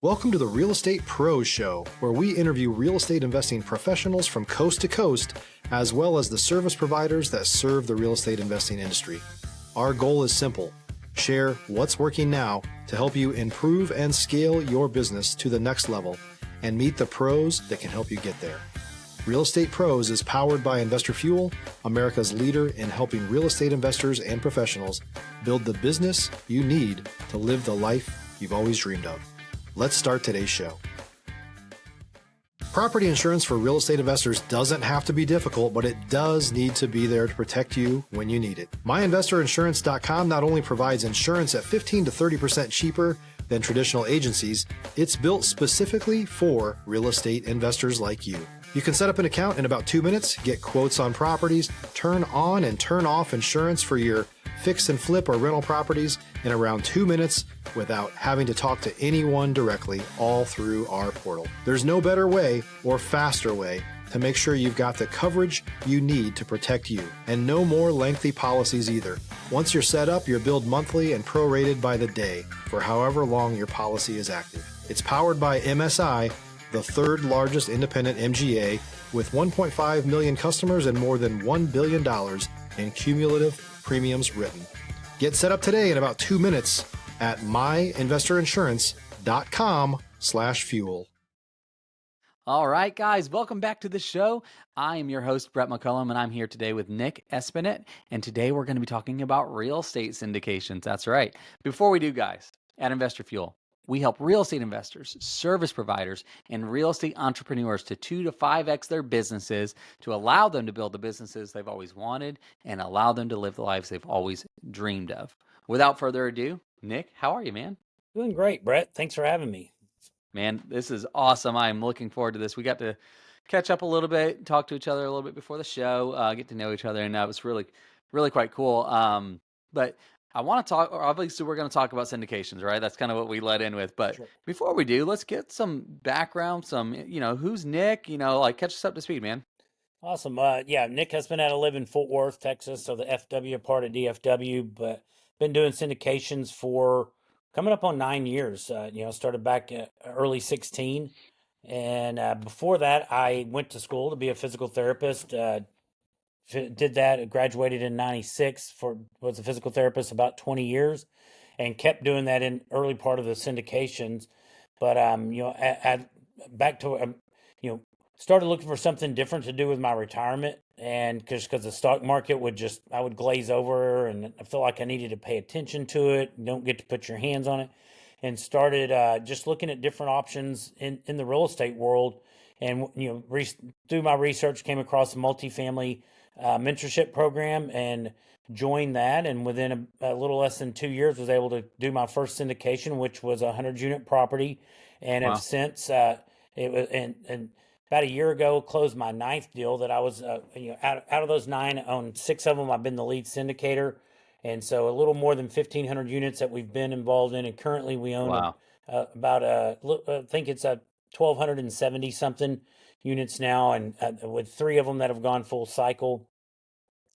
Welcome to the Real Estate Pros Show, where we interview real estate investing professionals from coast to coast, as well as the service providers that serve the real estate investing industry. Our goal is simple: share what's working now to help you improve and scale your business to the next level and meet the pros that can help you get there. Real Estate Pros is powered by Investor Fuel, America's leader in helping real estate investors and professionals build the business you need to live the life you've always dreamed of. Let's start today's show. Property insurance for real estate investors doesn't have to be difficult, but it does need to be there to protect you when you need it. MyInvestorInsurance.com not only provides insurance at 15 to 30% cheaper than traditional agencies, it's built specifically for real estate investors like you. You can set up an account in about 2 minutes, get quotes on properties, turn on and turn off insurance for your fix and flip or rental properties in around 2 minutes without having to talk to anyone directly, all through our portal. There's no better way or faster way to make sure you've got the coverage you need to protect you, and no more lengthy policies either. Once you're set up, you're billed monthly and prorated by the day for however long your policy is active. It's powered by MSI, the third largest independent MGA, with 1.5 million customers and more than $1 billion in cumulative premiums written. Get set up today in about 2 minutes at myinvestorinsurance.com/fuel. All right, guys, welcome back to the show. I am your host, Brett McCollum, and I'm here today with Nic Espanet. And today we're going to be talking about real estate syndications. That's right. Before we do, guys, at Investor Fuel, we help real estate investors, service providers, and real estate entrepreneurs to 2 to 5x their businesses to allow them to build the businesses they've always wanted and allow them to live the lives they've always dreamed of. Without further ado, Nic, how are you, man? Doing great, Brett. Thanks for having me. Man, this is awesome. I'm looking forward to this. We got to catch up a little bit, talk to each other a little bit before the show, get to know each other, and that was really, really quite cool. But I want to talk, obviously we're going to talk about syndications, right? That's kind of what we led in with. But Sure. before we do, let's get some background, who's Nic, catch us up to speed, man. Awesome. Nic Espanet. I live in Fort Worth, Texas, so the FW part of DFW, but been doing syndications for coming up on 9 years. Started back early 16. And before that, I went to school to be a physical therapist. Did that, graduated in 96, was a physical therapist about 20 years and kept doing that in early part of the syndications. But, started looking for something different to do with my retirement. And because the stock market I would glaze over, and I feel like I needed to pay attention to it. You don't get to put your hands on it. And started just looking at different options in the real estate world. And, through my research, came across a multifamily mentorship program and joined that. And within a little less than 2 years, was able to do my first syndication, which was a 100-unit property. And Wow. have since, and about a year ago, closed my 9th deal that I was, out of those 9, on 6 of them, I've been the lead syndicator. And so a little more than 1,500 units that we've been involved in. And currently we own Wow. about, I think it's 1,270 something units now. And with 3 of them that have gone full cycle.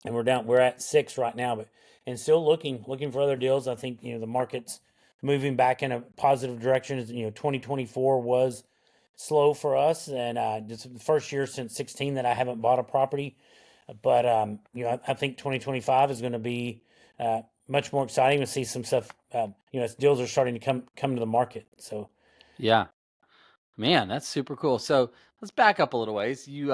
And we're at 6 right now, and still looking for other deals. I think, the market's moving back in a positive direction. 2024 was slow for us, and it's the first year since 16 that I haven't bought a property. But I think 2025 is going to be much more exciting to see some stuff. As deals are starting to come to the market. So Yeah, man, that's super cool. So let's back up a little ways. You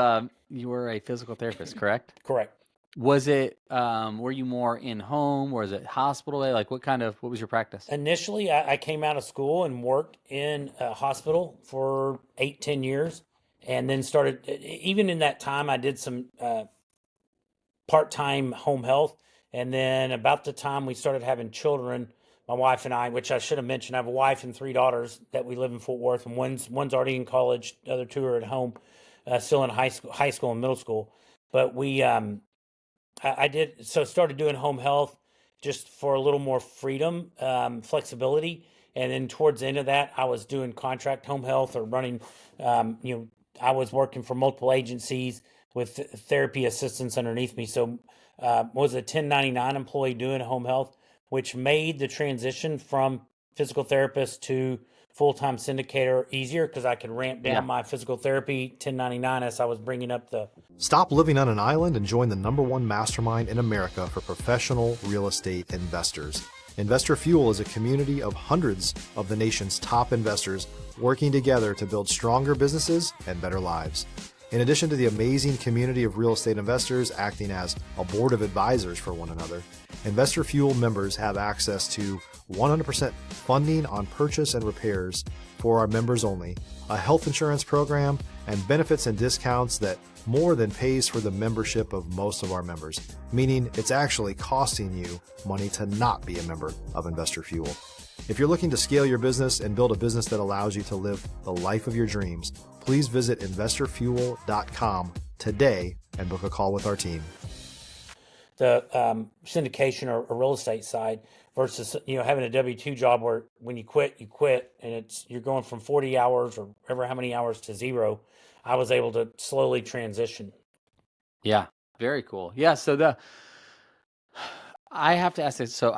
were a physical therapist, correct? correct. Was it, were you more in home, or is it hospital? Like what was your practice? Initially, I came out of school and worked in a hospital for 8-10 years, and then started, even in that time, I did some part-time home health. And then about the time we started having children, my wife and I, which I should have mentioned, I have a wife and 3 daughters that we live in Fort Worth, and one's already in college, the other 2 are at home, still in high school and middle school. But started doing home health just for a little more freedom, flexibility. And then towards the end of that, I was doing contract home health or running, I was working for multiple agencies with therapy assistants underneath me. So was a 1099 employee doing home health, which made the transition from physical therapist to full-time syndicator easier because I could ramp down Yeah. my physical therapy 1099 as I was bringing up the. Stop living on an island and join the #1 mastermind in America for professional real estate investors. Investor Fuel is a community of hundreds of the nation's top investors working together to build stronger businesses and better lives. In addition to the amazing community of real estate investors acting as a board of advisors for one another, Investor Fuel members have access to 100% funding on purchase and repairs for our members only, a health insurance program, and benefits and discounts that more than pays for the membership of most of our members, meaning it's actually costing you money to not be a member of Investor Fuel. If you're looking to scale your business and build a business that allows you to live the life of your dreams, please visit investorfuel.com today and book a call with our team. The syndication or real estate side versus having a W-2 job where when you quit, and you're going from 40 hours or ever how many hours to zero. I was able to slowly transition. Yeah, very cool. Yeah, so I have to ask this. So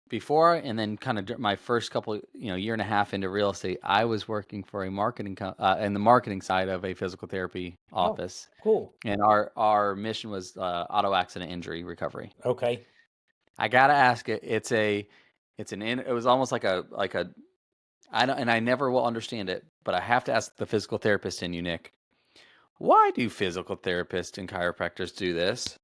before and then kind of my first couple, year and a half into real estate, I was working for a marketing in the marketing side of a physical therapy office. Oh, cool. And our mission was auto accident injury recovery. Okay. I gotta ask it. It was almost like a I never will understand it, but I have to ask the physical therapist in you, Nick. Why do physical therapists and chiropractors do this?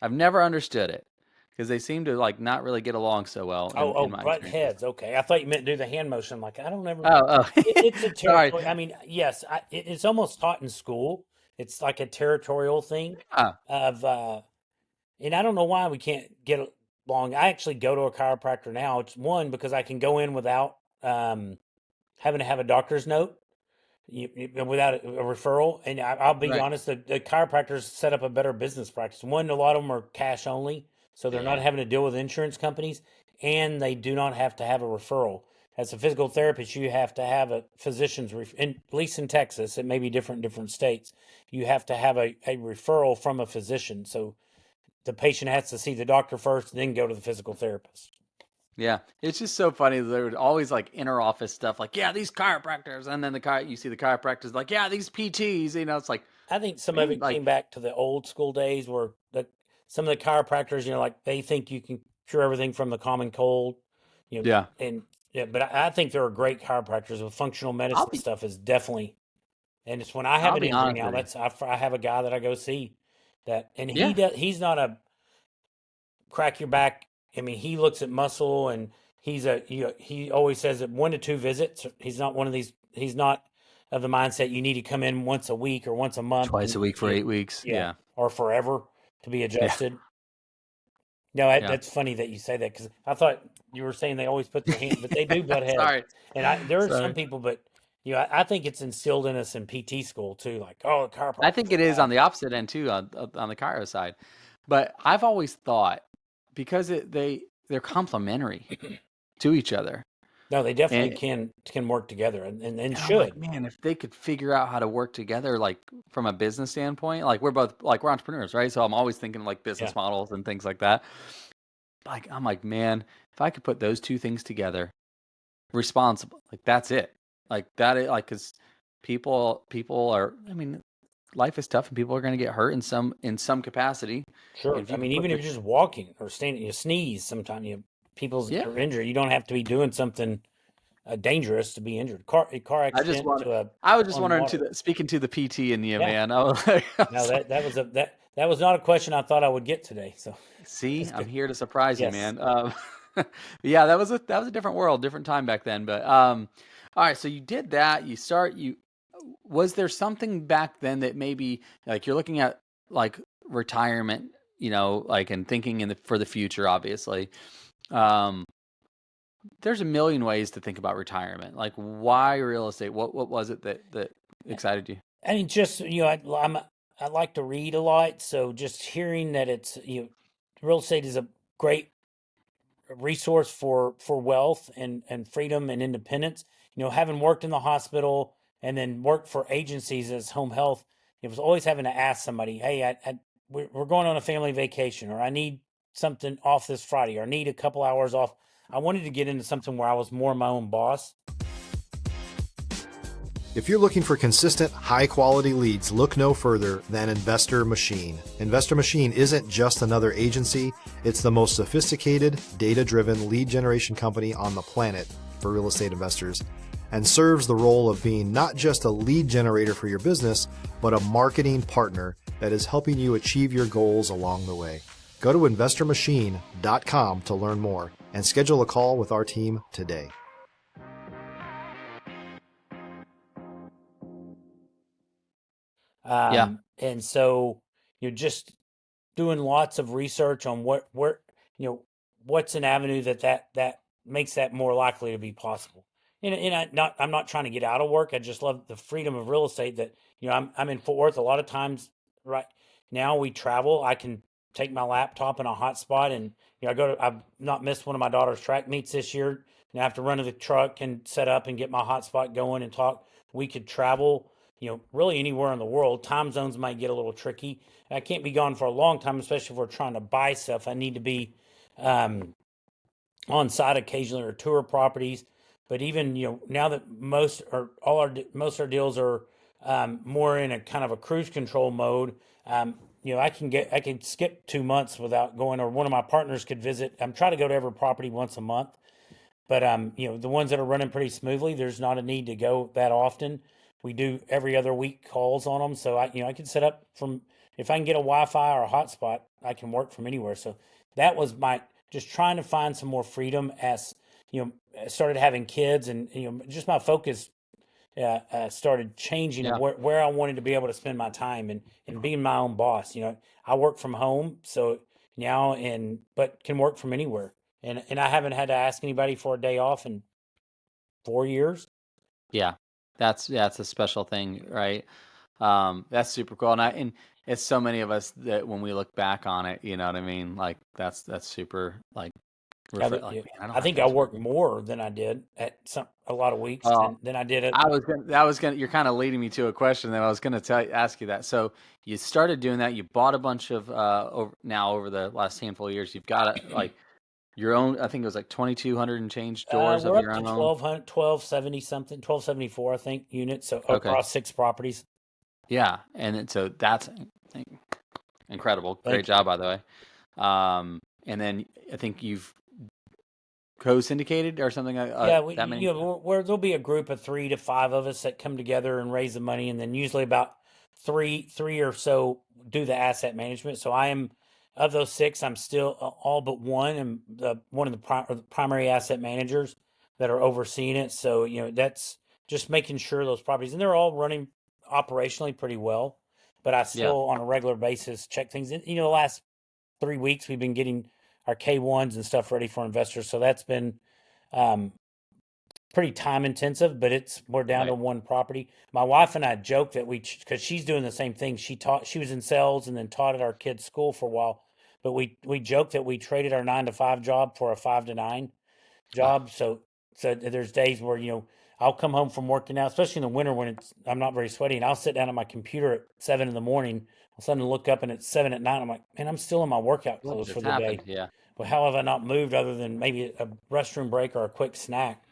I've never understood it because they seem to not really get along so well. In my Butt experience. heads. Okay, I thought you meant do the hand motion. Like I don't ever. Oh. It's a Sorry. territory. I mean, yes, it's almost taught in school. It's like a territorial thing of, and I don't know why we can't get along. I actually go to a chiropractor now. It's one because I can go in without having to have a doctor's note. Without a referral, and I'll be Right. honest, the chiropractors set up a better business practice. One, a lot of them are cash only, so they're not having to deal with insurance companies, and they do not have to have a referral. As a physical therapist, you have to have a physician's, at least in Texas, it may be different in different states, you have to have a referral from a physician. So the patient has to see the doctor first, then go to the physical therapist. Yeah, it's just so funny. There would always inter-office stuff, these chiropractors, and then you see the chiropractors these PTs. It's like I think some of it came back to the old school days where some of the chiropractors, they think you can cure everything from the common cold. Yeah. But I think there are great chiropractors with functional medicine stuff is definitely, and it's when I have an injury now. I have a guy that I go see and he's not a crack your back. I mean, he looks at muscle, and he always says that 1 to 2 visits. He's not one of these. He's not of the mindset you need to come in once a week or once a month, twice a week for 8 weeks. Yeah, or forever to be adjusted. No, that's funny that you say that because I thought you were saying they always put their hand, but they do butt heads. Sorry. And there are some people, but I think it's instilled in us in PT school too. Like, the chiropractor. I think it is on the opposite end too, on the chiro side. But I've always thought because they're complementary to each other. No, they definitely can work together and should. Man, if they could figure out how to work together, from a business standpoint, we're both we're entrepreneurs, right? So I'm always thinking business models and things like that. I'm like, man, if I could put those two things together, responsible, that's it. Because people are. I mean, life is tough, and people are going to get hurt in some capacity. Sure. I mean, even if you're just walking or standing, you sneeze. Sometimes people are injured. You don't have to be doing something dangerous to be injured. Car accident. I was just wondering speaking to the PT in you, man. I was that was not a question I thought I would get today. So see, I'm here to surprise you, man. Yeah, that was a different world, different time back then. But all right, so you did that. Was there something back then that maybe you're looking at retirement, and thinking for the future, obviously. There's a million ways to think about retirement. Why real estate? What was it that excited you? I mean, just I like to read a lot, so just hearing that it's real estate is a great resource for wealth and freedom and independence. Having worked in the hospital and then worked for agencies as home health, it was always having to ask somebody, hey, we're going on a family vacation, or I need something off this Friday, or I need a couple hours off. I wanted to get into something where I was more my own boss. If you're looking for consistent, high-quality leads, look no further than Investor Machine. Investor Machine isn't just another agency. It's the most sophisticated, data-driven lead generation company on the planet for real estate investors, and serves the role of being not just a lead generator for your business, but a marketing partner that is helping you achieve your goals along the way. Go to investormachine.com to learn more and schedule a call with our team today. And so you're just doing lots of research on what's an avenue that makes that more likely to be possible. I'm not trying to get out of work. I just love the freedom of real estate that, I'm in Fort Worth a lot of times right now. We travel. I can take my laptop in a hotspot and, I've not missed one of my daughter's track meets this year. And I have to run to the truck and set up and get my hotspot going and talk. We could travel, really anywhere in the world. Time zones might get a little tricky. I can't be gone for a long time, especially if we're trying to buy stuff. I need to be on site occasionally or tour properties. But even now that most our deals are more in a kind of a cruise control mode, I can skip 2 months without going, or one of my partners could visit. I'm trying to go to every property once a month. But the ones that are running pretty smoothly, there's not a need to go that often. We do every other week calls on them, so I can set up from, if I can get a Wi-Fi or a hotspot, I can work from anywhere. So that was my, just trying to find some more freedom as I started having kids, and just my focus started changing of Yeah. where I wanted to be able to spend my time, and being my own boss. I work from home, so now, but can work from anywhere. And I haven't had to ask anybody for a day off in 4 years. Yeah. That's a special thing, right? That's super cool. And it's so many of us that when we look back on it, you know what I mean? Like that's super like like, man, I don't I have think to I ask. work more than I did at a lot of weeks Oh, than I did at. I was gonna, you're kind of leading me to a question that I was gonna ask you that. So you started doing that, you bought a bunch of, over the last handful of years, you've got like your own, I think it was like 2,200 and change doors of We're up your to own. 1270 something, 1274, I think, units. So Okay. across 6 properties. Yeah. So that's incredible. Great Thank you. job, by the way. And then I think you've co-syndicated or something, Yeah, that many. there'll be a group of 3 to 5 of us that come together and raise the money, and then usually about three or so do the asset management. So I am, of those 6, I'm still all but one, and one of the primary asset managers that are overseeing it. So that's just making sure those properties, and they're all running operationally pretty well. But I Yeah. still, on a regular basis, check things. And the last 3 weeks we've been getting our K1s and stuff ready for investors. So that's been um, pretty time intensive, but we're down to Right. one property. My wife and I joke that because she's doing the same thing. She was in sales and then taught at our kids' school for a while. But we joke that we traded our 9 to 5 job for a 5 to 9 Ah, job. So there's days where I'll come home from working out, especially in the winter when I'm not very sweaty, and I'll sit down at my computer at 7 in the morning. I'll suddenly look up and it's 7 at night. I'm like, man, I'm still in my workout what clothes for just the happened? day. Yeah. Well, how have I not moved other than maybe a restroom break or a quick snack?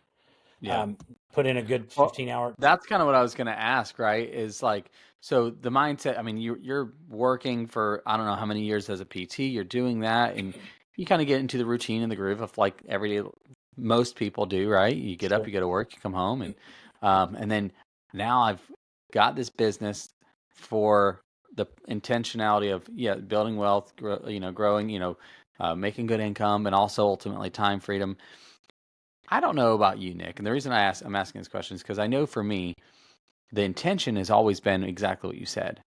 Yeah. Put in a good Well, 15 hour. that's kind of what I was going to ask, right? Is like, so the mindset, I mean, you're working for, I don't know how many years as a PT, you're doing that, and you kind of get into the routine and the groove of like every day, most people do, right? You get up, Sure. you go to work, you come home, and then now I've got this business for the intentionality of, yeah, building wealth, growing, making good income, and also ultimately time freedom. I don't know about you, Nick, and the reason I'm asking this question is because I know for me, the intention has always been exactly what you said.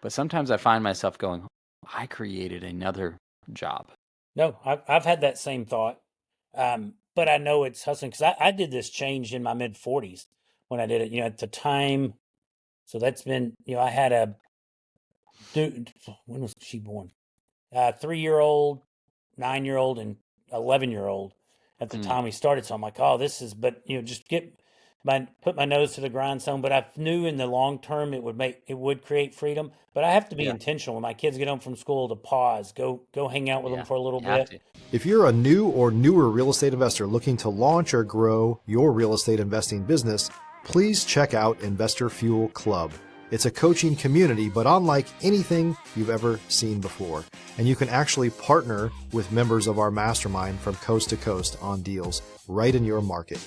But sometimes I find myself going, I created another job. No, I've had that same thought. But I know it's hustling because I did this change in my mid 40s when I did it, at the time. So that's been, I had a dude, when was she born? 3-year old, 9-year old, and 11-year old at the Mm, time we started. So I'm like, oh, this is, but just put my nose to the grindstone, but I knew in the long term it would create freedom. But I have to be Yeah. intentional when my kids get home from school to pause, go hang out with them Yeah. for a little You have bit. to. If you're a new or newer real estate investor looking to launch or grow your real estate investing business, please check out Investor Fuel Club. It's a coaching community, but unlike anything you've ever seen before. And you can actually partner with members of our mastermind from coast to coast on deals right in your market.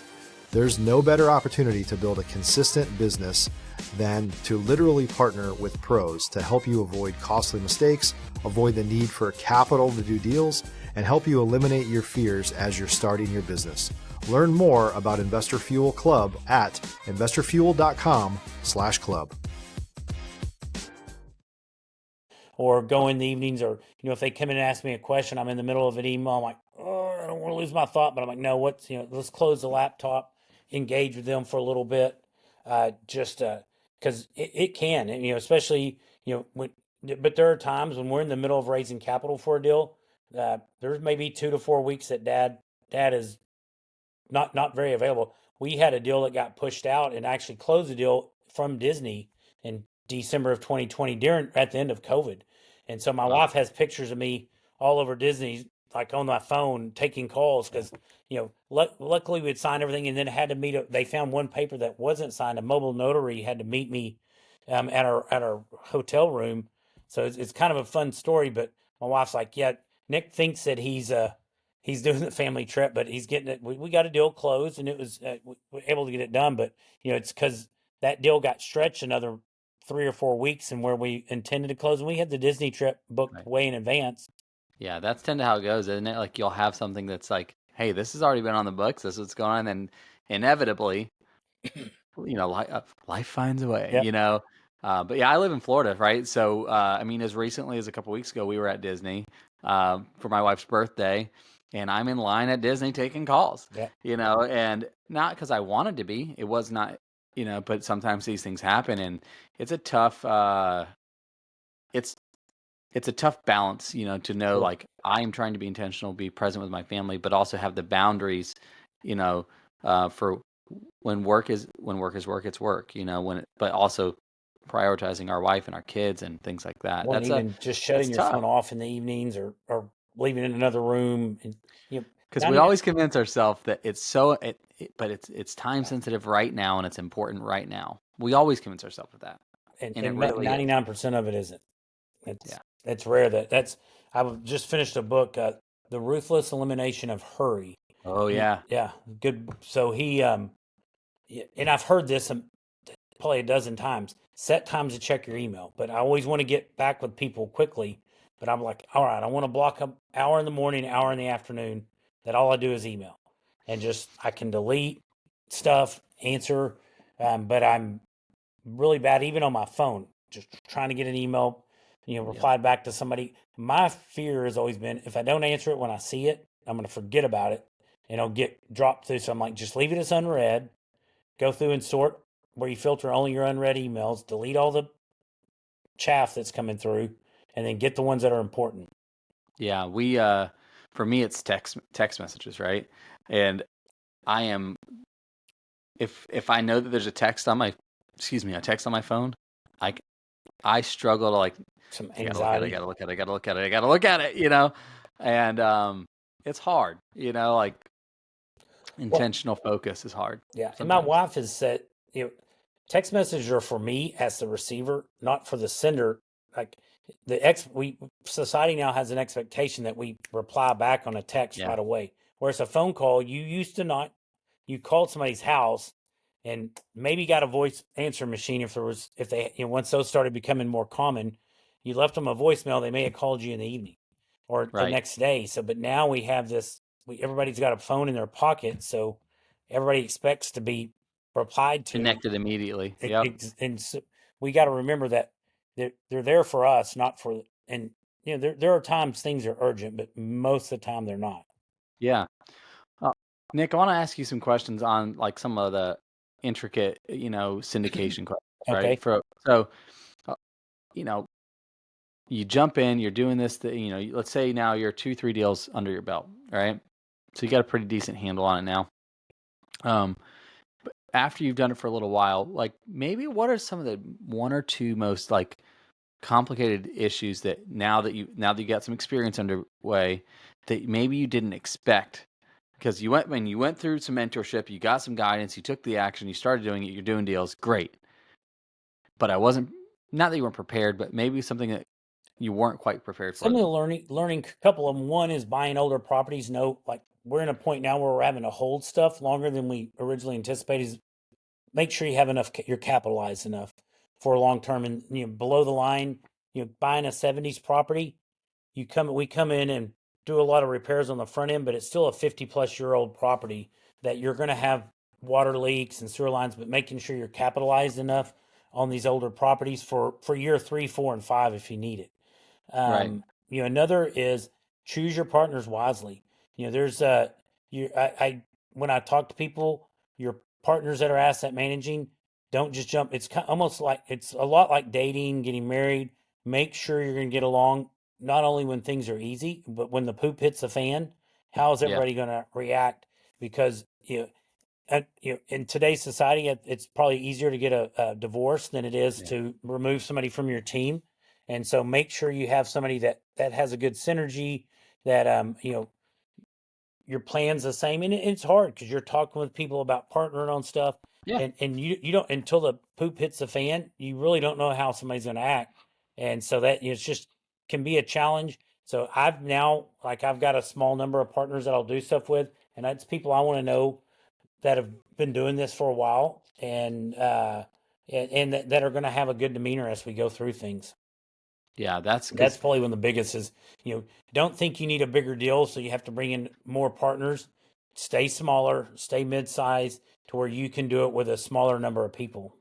There's no better opportunity to build a consistent business than to literally partner with pros to help you avoid costly mistakes, avoid the need for capital to do deals, and help you eliminate your fears as you're starting your business. Learn more about Investor Fuel Club at investorfuel.com/club. Or go in the evenings, or if they come in and ask me a question, I'm in the middle of an email, I'm like, oh, I don't want to lose my thought, but I'm like, no, let's close the laptop, engage with them for a little bit, just because it can, and, especially but there are times when we're in the middle of raising capital for a deal. There's maybe 2 to 4 weeks that dad is not very available. We had a deal that got pushed out and actually closed the deal from Disney in December of 2020 at the end of COVID. And so my wife has pictures of me all over Disney, like on my phone, taking calls because, luckily we had signed everything and then had to meet. They found one paper that wasn't signed. A mobile notary had to meet me at our hotel room. So it's kind of a fun story. But my wife's like, yeah, Nic thinks that he's doing the family trip, but he's getting it. We got a deal closed, and it was we were able to get it done. But it's because that deal got stretched another 3 or 4 weeks, and where we intended to close, and we had the Disney trip booked Right. way in advance. Yeah, that's tend to how it goes, isn't it? Like you'll have something that's like, hey, this has already been on the books. This is what's going on, and inevitably, life finds a way. Yep. But yeah, I live in Florida, right? So I mean, as recently as a couple weeks ago, we were at Disney for my wife's birthday, and I'm in line at Disney taking calls. Yep. And not because I wanted to be. It was not, but sometimes these things happen, and it's a tough. It's a tough balance, to know Sure. like I'm trying to be intentional, be present with my family, but also have the boundaries, for when work is work, it's work, but also prioritizing our wife and our kids and things like that. Or even just shutting That's your tough phone off in the evenings, or leaving in another room, and because we 99 always convince ourselves that but it's time sensitive right now and it's important right now. We always convince ourselves of that, and, and it and really is. 99% of it isn't. Yeah. It's rare I've just finished a book, The Ruthless Elimination of Hurry. Oh yeah. Yeah, good. So and I've heard this probably a dozen times. Set times to check your email, but I always want to get back with people quickly. But I'm like, all right, I want to block an hour in the morning, hour in the afternoon. That all I do is email, and just I can delete stuff, answer. But I'm really bad even on my phone. Just trying to get an email, reply back to somebody. My fear has always been if I don't answer it when I see it, I'm going to forget about it and it'll get dropped through. So I'm like, just leave it as unread. Go through and sort where you filter only your unread emails. Delete all the chaff that's coming through, and then get the ones that are important. Yeah, we for me it's text messages, right? And I am if I know that there's a text on my phone, I struggle to like Some I gotta look at it, I anxiety. gotta look at it, I gotta look at it, I gotta look at it, and it's hard, like Well, intentional focus is hard yeah. And my sometimes. wife has said, text messages are for me as the receiver, not for the sender. Like society now has an expectation that we reply back on a text Yeah, right away. Whereas a phone call, you used to not. You called somebody's house and maybe got a voice answer machine if they once those started becoming more common, you left them a voicemail, they may have called you in the evening or the right. next day. So but now we have this everybody's got a phone in their pocket, so everybody expects to be replied to. Connected immediately. Yep. And so we got to remember that they're there for us, not for. And there are times things are urgent, but most of the time they're not. Yeah. Nick, I want to ask you some questions on like some of the intricate, syndication questions, right? Okay. So, uh, you know, you jump in, you're doing this, let's say now you're 2-3 deals under your belt, right? So you got a pretty decent handle on it now. Um, after you've done it for a little while, like maybe what are some of the one or two most like complicated issues that now that you got some experience underway that maybe you didn't expect? Because when you went through some mentorship, you got some guidance, you took the action, you started doing it, you're doing deals, great. But I wasn't, not that you weren't prepared, but maybe something that you weren't quite prepared for. Some of the learning, a couple of them. One is buying older properties. No, like we're in a point now where we're having to hold stuff longer than we originally anticipated. Is make sure you have enough, you're capitalized enough for long term. And below the line, buying a '70s property, we come in and do a lot of repairs on the front end, but it's still a 50-plus-year-old property that you're going to have water leaks and sewer lines. But making sure you're capitalized enough on these older properties for year 3, 4, and 5 if you need it. Right. Another is choose your partners wisely. There's I when I talk to people, your partners that are asset managing, don't just jump. It's almost like it's a lot like dating, getting married. Make sure you're going to get along not only when things are easy, but when the poop hits the fan. How is Yeah. everybody going to react? Because in today's society, it's probably easier to get a divorce than it is to remove somebody from your team. And so make sure you have somebody that has a good synergy, that your plan's the same. And it's hard because you're talking with people about partnering on stuff, Yeah. and you don't, until the poop hits the fan, you really don't know how somebody's going to act. And so that it's just can be a challenge. So I've got a small number of partners that I'll do stuff with, and that's people I want to know that have been doing this for a while, and that are going to have a good demeanor as we go through things. Yeah. That's That's probably one of the biggest is, don't think you need a bigger deal, so you have to bring in more partners. Stay smaller, stay mid-size to where you can do it with a smaller number of people.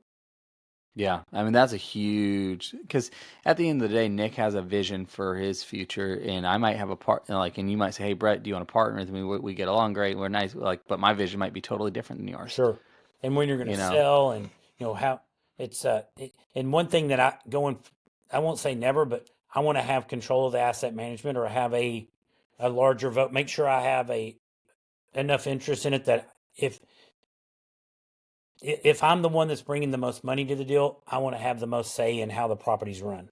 yeah. I mean, that's a huge, because at the end of the day, Nick has a vision for his future, and I might have a partner, like, and you might say, hey, Brett, do you want to partner with me? We get along great. We're nice. Like, but my vision might be totally different than yours, Sure. And when you're going to you know? sell, and how it's and one thing that I won't say never, but I want to have control of the asset management, or have a larger vote. Make sure I have enough interest in it that if I'm the one that's bringing the most money to the deal, I want to have the most say in how the property's run.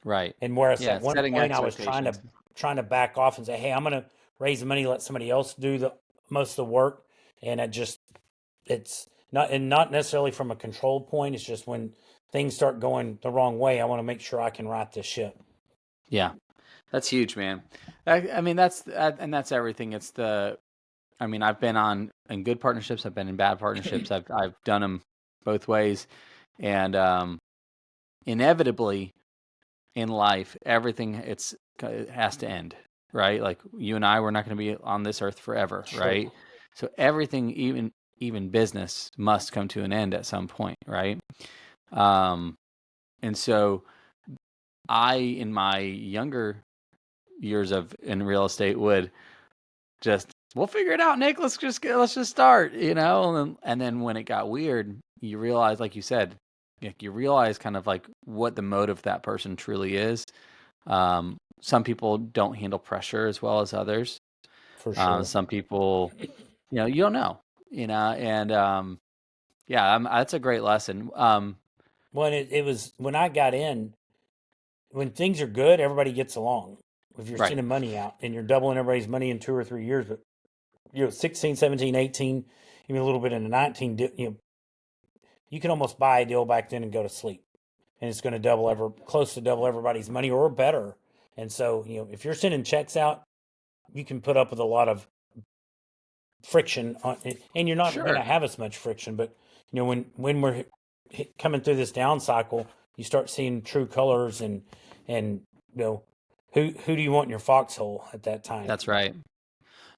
Right. And whereas Yeah. at one Setting point I was expectations. trying to back off and say, hey, I'm going to raise the money, let somebody else do the most of the work, and it's not necessarily from a control point. It's just when things start going the wrong way, I want to make sure I can right this ship. Yeah. That's huge, man. I mean, that's everything. I mean, I've been in good partnerships. I've been in bad partnerships. I've done them both ways, and inevitably in life, everything it has to end, right? Like you and I, we're not going to be on this earth forever, Sure. right? So everything, even business, must come to an end at some point, right? And so I, in my younger years in real estate, would just, we'll figure it out, Nick. Let's just start, and then when it got weird, you realize, like you said, you realize kind of like what the motive of that person truly is. Some people don't handle pressure as well as others. For sure. Some people, you don't know, and yeah, that's a great lesson. When it was when I got in, when things are good, everybody gets along. If you're Right. sending money out and you're doubling everybody's money in 2 or 3 years, but 16, 17, 18, even a little bit into 19, you can almost buy a deal back then and go to sleep, and it's going to close to double everybody's money or better. And so, if you're sending checks out, you can put up with a lot of friction and you're not going to Sure. have as much friction. But when we're coming through this down cycle, you start seeing true colors, and who do you want in your foxhole at that time? That's right.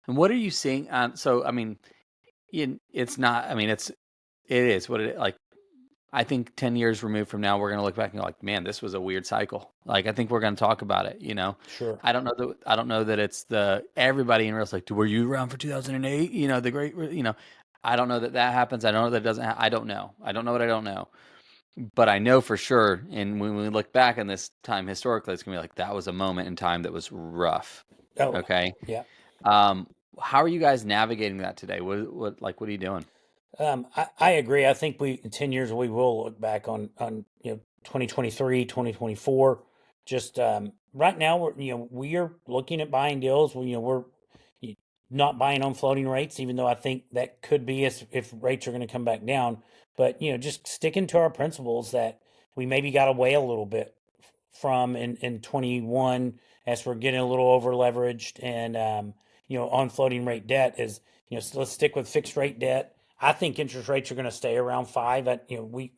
And what are you seeing? So, I mean, it's not. I mean, it is what it like. I think 10 years removed from now, we're going to look back and go like, man, this was a weird cycle. Like, I think we're going to talk about it, Sure. I don't know that it's everybody in real estate, were you around for 2008? The great, I don't know that happens. I don't know that it doesn't I don't know. I don't know what I don't know. But I know for sure, and when we look back on this time historically, it's going to be like, that was a moment in time that was rough. Oh, Okay. yeah. How are you guys navigating that today? What are you doing? I agree. I think in 10 years we will look back on 2023, 2024. Just right now we are looking at buying deals. We're not buying on floating rates, even though I think that could be if rates are going to come back down. But just sticking to our principles that we maybe got away a little bit from in 21 as we're getting a little over leveraged and on floating rate debt is so let's stick with fixed rate debt. I think interest rates are going to stay around 5. I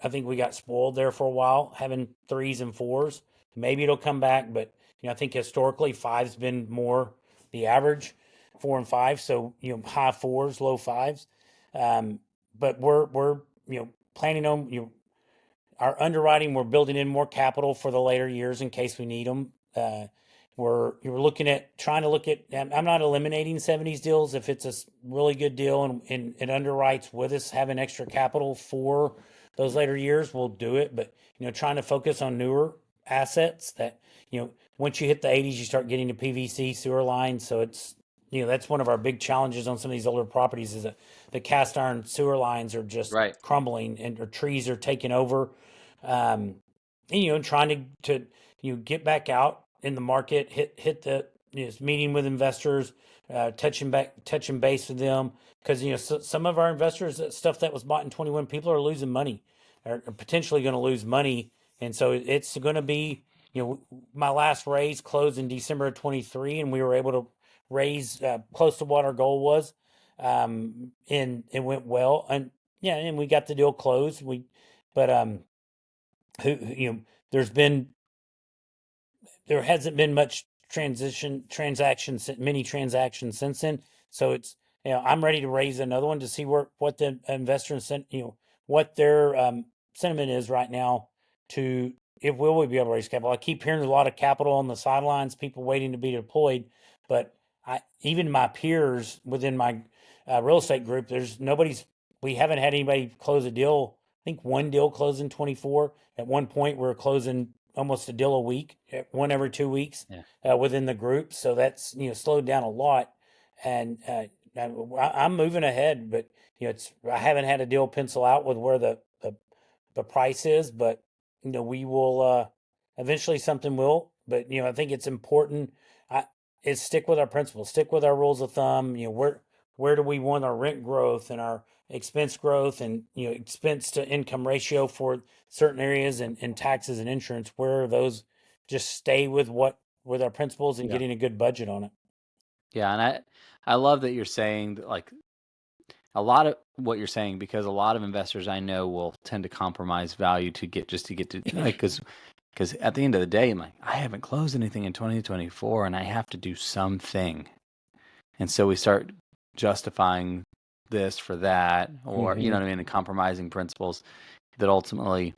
think we got spoiled there for a while, having 3s and 4s. Maybe it'll come back, but I think historically 5's been more the average, 4 and 5. So high 4s, low 5s. But we're planning on our underwriting. We're building in more capital for the later years in case we need them. You're looking at trying to look at. I'm not eliminating 70s deals if it's a really good deal and it underwrites with us having extra capital for those later years. We'll do it, but trying to focus on newer assets that once you hit the 80s, you start getting to PVC sewer lines. So it's that's one of our big challenges on some of these older properties is that the cast iron sewer lines are just Right. crumbling and or trees are taking over. And trying to get back out in the market, hit the meeting with investors, touching base with them because some of our investors, stuff that was bought in 21, people are losing money, are potentially going to lose money, and so it's going to be my last raise closed in December of 23, and we were able to raise close to what our goal was, and it went well, and and we got the deal closed. But who there hasn't been much many transactions since then. So it's I'm ready to raise another one to see what the investor what their sentiment is right now to if will we be able to raise capital. I keep hearing a lot of capital on the sidelines, people waiting to be deployed, but even my peers within my real estate group, we haven't had anybody close a deal. I think one deal closed in 24. At one point, we were closing almost a deal a week, one every 2 weeks within the group. So that's slowed down a lot, and I'm moving ahead. But I haven't had a deal pencil out with where the price is, but we will eventually something will. But I think it's important is stick with our principles, stick with our rules of thumb. Where do we want our rent growth and our expense growth and expense to income ratio for certain areas and taxes and insurance? Where are those? Just stay with our principles and getting a good budget on it. Yeah, and I love that you're saying like a lot of what you're saying because a lot of investors I know will tend to compromise value to get to like because at the end of the day, I'm like, I haven't closed anything in 2024 and I have to do something. And so we start justifying this for that, or, you know what I mean, and compromising principles that ultimately,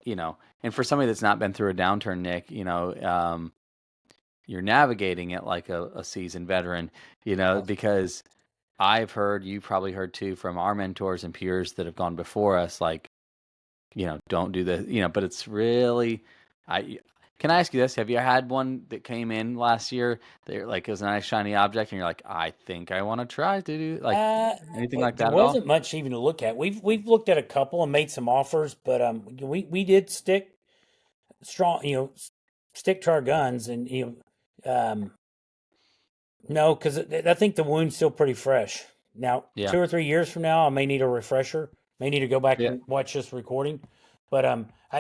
and for somebody that's not been through a downturn, Nick, you're navigating it like a seasoned veteran, because I've heard, you probably heard too, from our mentors and peers that have gone before us, like, don't do this, but it's really, can I ask you this? Have you had one that came in last year that like it was a nice shiny object and you're like, I think I want to try to do like anything like There that at all? wasn't much even to look at. We've looked at a couple and made some offers, but we did stick strong, stick to our guns and no, because I think the wound's still pretty fresh. Now, Yeah. 2 or 3 years from now, I may need a refresher. May need to go back Yeah. and watch this recording. But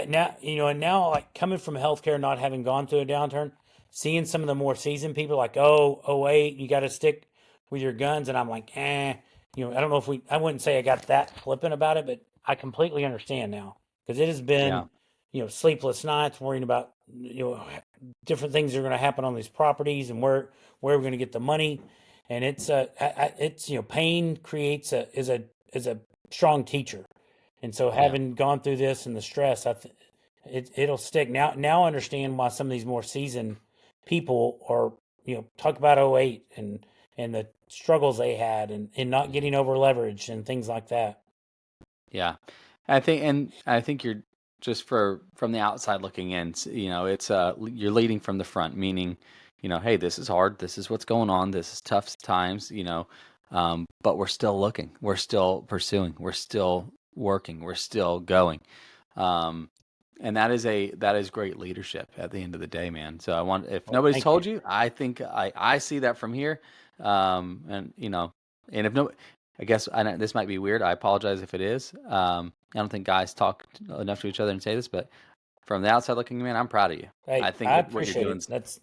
now like coming from healthcare, not having gone through a downturn, seeing some of the more seasoned people like, oh wait, you got to stick with your guns, and I'm like, I don't know if I wouldn't say I got that flippant about it, but I completely understand now because it has been, sleepless nights worrying about different things that are going to happen on these properties and where we're going to get the money, and it's pain is a strong teacher, and so having gone through this and the stress, it'll stick. Now I understand why some of these more seasoned people are talk about '08 and the struggles they had and not getting over leveraged and things like that. Yeah. I think you're just from the outside looking in, it's you're leading from the front, meaning, hey, this is hard. This is what's going on. This is tough times, but we're still looking, we're still pursuing, we're still working, we're still going. And that is great leadership at the end of the day, man. So if nobody's told you, I think I see that from here. And and if no, I guess this might be weird. I apologize if it is. I don't think guys talk enough to each other and say this, but from the outside looking in, I'm proud of you. Hey, I think I what you're appreciate doing, it.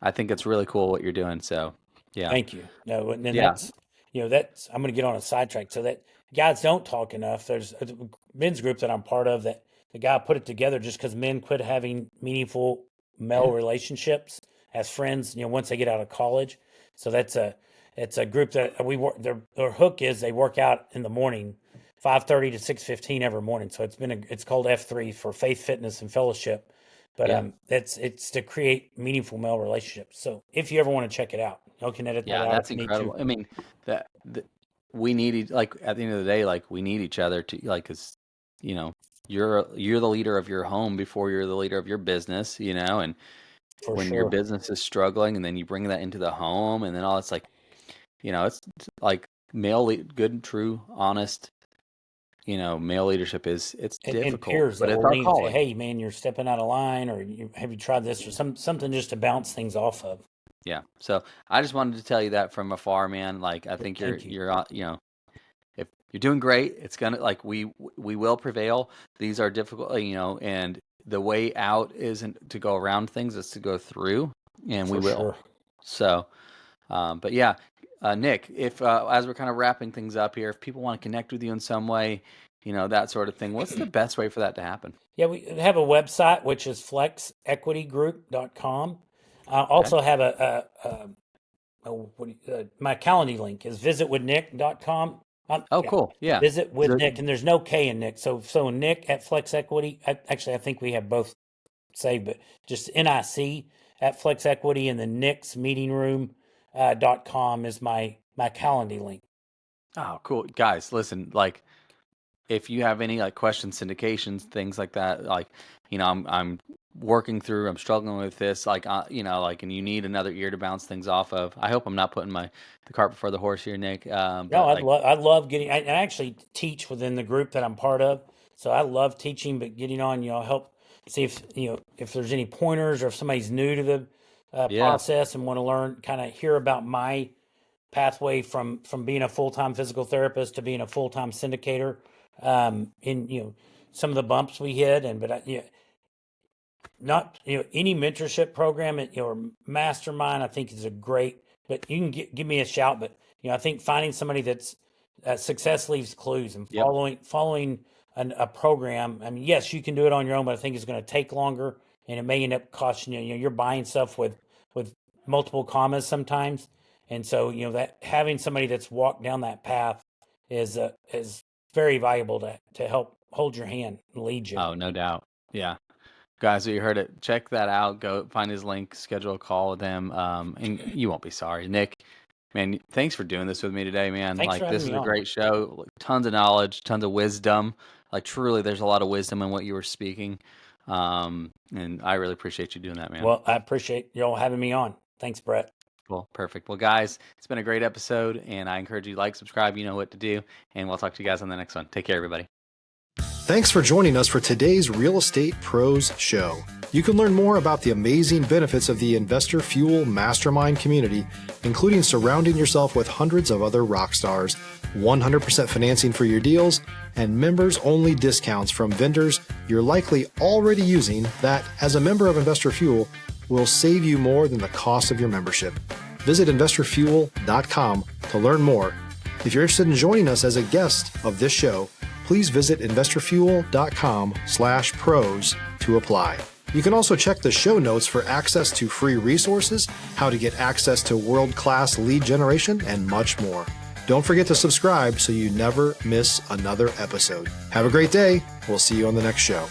I think it's really cool what you're doing. So yeah. Thank you. No, and then Yeah. that's I'm going to get on a sidetrack. So that guys don't talk enough. There's a men's group that I'm part of that the guy put it together just because men quit having meaningful male relationships as friends. Once they get out of college. So it's a group that we work. Their hook is they work out in the morning, 5:30 to 6:15 every morning. So it's called F3 for Faith, Fitness, and Fellowship. But it's to create meaningful male relationships. So if you ever want to check it out, y'all can edit that out. That's incredible. I mean, that we need like at the end of the day, like we need each other to like, cause you're the leader of your home before you're the leader of your business, and For when sure. your business is struggling, and then you bring that into the home, and then all it's like, it's like good, true, honest. Male leadership it's difficult, and peers but that it's will our lean and say, calling. "Hey, man, you're stepping out of line," or "Have you tried this?" or something just to bounce things off of. Yeah. So I just wanted to tell you that from afar, man. Like I think Thank you. you're if you're doing great, it's gonna like we will prevail. These are difficult, and the way out isn't to go around things; it's to go through, and we For will. sure. So, but yeah, Nic, if as we're kind of wrapping things up here, if people want to connect with you in some way, that sort of thing, what's the best way for that to happen? Yeah, we have a website which is flexequitygroup.com. I also have my Calendly link is visitwithnick.com. Oh, cool. Yeah. Visit with Nick, and there's no K in Nick. So Nick at Flex Equity. Actually, I think we have both saved, but just NIC at Flex Equity, and the Nick's meeting room.com is my Calendly link. Oh, cool. Guys, listen, like if you have any like questions, syndications, things like that, like, I'm working through, I'm struggling with this, like, and you need another ear to bounce things off of. I hope I'm not putting the cart before the horse here, Nic. No, I love getting, I actually teach within the group that I'm part of. So I love teaching, but getting on, help see if there's any pointers, or if somebody's new to the process and want to learn, kind of hear about my pathway from being a full-time physical therapist to being a full-time syndicator. In some of the bumps we hit, not any mentorship program or mastermind, I think is a great. But you can give me a shout. But I think finding somebody that's success leaves clues, and following a program. I mean, yes, you can do it on your own, but I think it's going to take longer, and it may end up costing you. You're buying stuff with multiple commas sometimes, and so that having somebody that's walked down that path is very valuable to help hold your hand and lead you. Oh, no doubt. Yeah. Guys, you heard it. Check that out. Go find his link, schedule a call with him, and you won't be sorry. Nic, man, thanks for doing this with me today, man. Thanks for having this is me a on. great show. Tons of knowledge, tons of wisdom. Like truly, there's a lot of wisdom in what you were speaking. And I really appreciate you doing that, man. Well, I appreciate y'all having me on. Thanks, Brett. Cool. Perfect. Well, guys, it's been a great episode, and I encourage you to like, subscribe, you know what to do, and we'll talk to you guys on the next one. Take care, everybody. Thanks for joining us for today's Real Estate Pros Show. You can learn more about the amazing benefits of the Investor Fuel Mastermind community, including surrounding yourself with hundreds of other rock stars, 100% financing for your deals, and members-only discounts from vendors you're likely already using that, as a member of Investor Fuel, will save you more than the cost of your membership. Visit investorfuel.com to learn more. If you're interested in joining us as a guest of this show, please visit investorfuel.com/pros to apply. You can also check the show notes for access to free resources, how to get access to world-class lead generation, and much more. Don't forget to subscribe so you never miss another episode. Have a great day. We'll see you on the next show.